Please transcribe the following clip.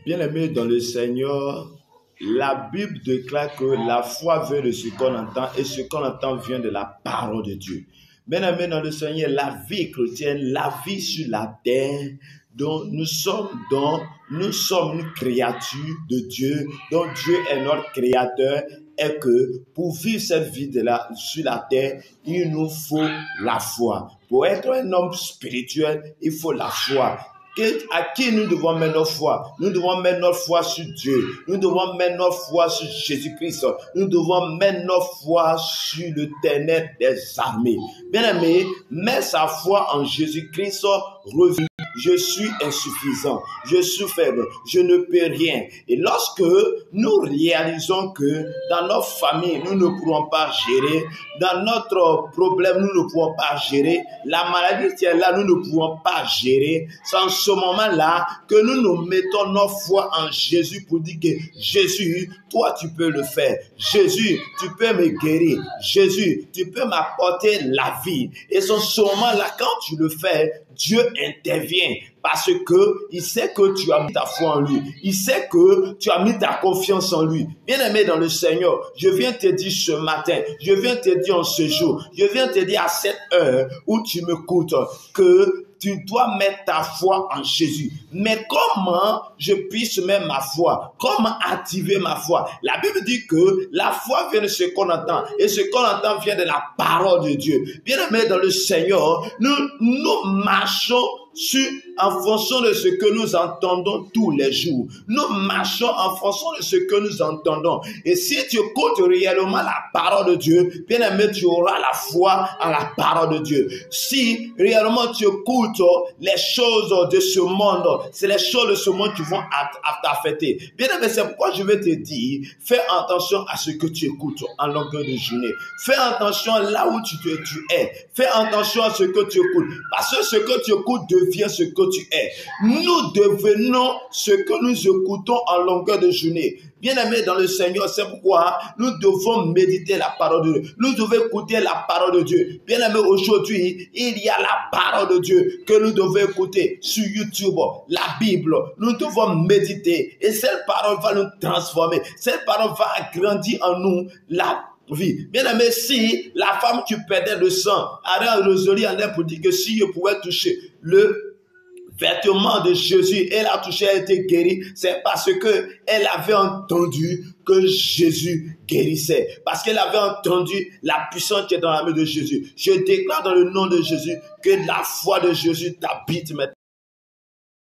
Bien-aimés dans le Seigneur, la Bible déclare que la foi vient de ce qu'on entend et ce qu'on entend vient de la parole de Dieu. Bien-aimés dans le Seigneur, la vie chrétienne, la vie sur la terre, dont nous sommes une créature de Dieu, dont Dieu est notre créateur, et que pour vivre cette vie sur la terre, il nous faut la foi. Pour être un homme spirituel, il faut la foi. À qui nous devons mettre notre foi? Nous devons mettre notre foi sur Dieu. Nous devons mettre notre foi sur Jésus-Christ. Nous devons mettre notre foi sur l'Éternel des armées. Bien-aimé, mets sa foi en Jésus-Christ, reviens. Je suis insuffisant, je suis faible, je ne peux rien. Et lorsque nous réalisons que dans notre famille, nous ne pourrons pas gérer, dans notre problème, nous ne pouvons pas gérer, la maladie qui est là, nous ne pouvons pas gérer, c'est en ce moment-là que nous mettons notre foi en Jésus pour dire que Jésus, toi tu peux le faire. Jésus, tu peux me guérir. Jésus, tu peux m'apporter la vie. Et c'est en ce moment-là, quand tu le fais, Dieu intervient parce que il sait que tu as mis ta foi en lui. Il sait que tu as mis ta confiance en lui. Bien-aimé dans le Seigneur, je viens te dire ce matin, je viens te dire en ce jour, je viens te dire à cette heure où tu m'écoutes que tu dois mettre ta foi en Jésus. Mais comment je puisse mettre ma foi? Comment activer ma foi? La Bible dit que la foi vient de ce qu'on entend. Et ce qu'on entend vient de la parole de Dieu. Bien-aimés dans le Seigneur, nous marchons en fonction de ce que nous entendons tous les jours. Nous marchons en fonction de ce que nous entendons. Et si tu écoutes réellement la parole de Dieu, bien aimé, tu auras la foi en la parole de Dieu. Si réellement tu écoutes les choses de ce monde, c'est les choses de ce monde qui vont t'affecter. Bien aimé, c'est pourquoi je vais te dire, fais attention à ce que tu écoutes en longueur de journée. Fais attention là où tu es. Fais attention à ce que tu écoutes. Parce que ce que tu écoutes devient ce que tu es. Nous devenons ce que nous écoutons en longueur de journée. Bien-aimés dans le Seigneur, c'est pourquoi nous devons méditer la parole de Dieu. Nous devons écouter la parole de Dieu. Bien-aimés, aujourd'hui, il y a la parole de Dieu que nous devons écouter sur YouTube, la Bible. Nous devons méditer et cette parole va nous transformer. Cette parole va agrandir en nous la vie. Bien-aimé, si la femme qui perdait le sang allait résolu en elle pour dire que si je pouvais toucher le vêtement de Jésus, elle a touché, elle a été guérie, c'est parce que elle avait entendu que Jésus guérissait, parce qu'elle avait entendu la puissance qui est dans la main de Jésus. Je déclare dans le nom de Jésus que la foi de Jésus t'habite maintenant.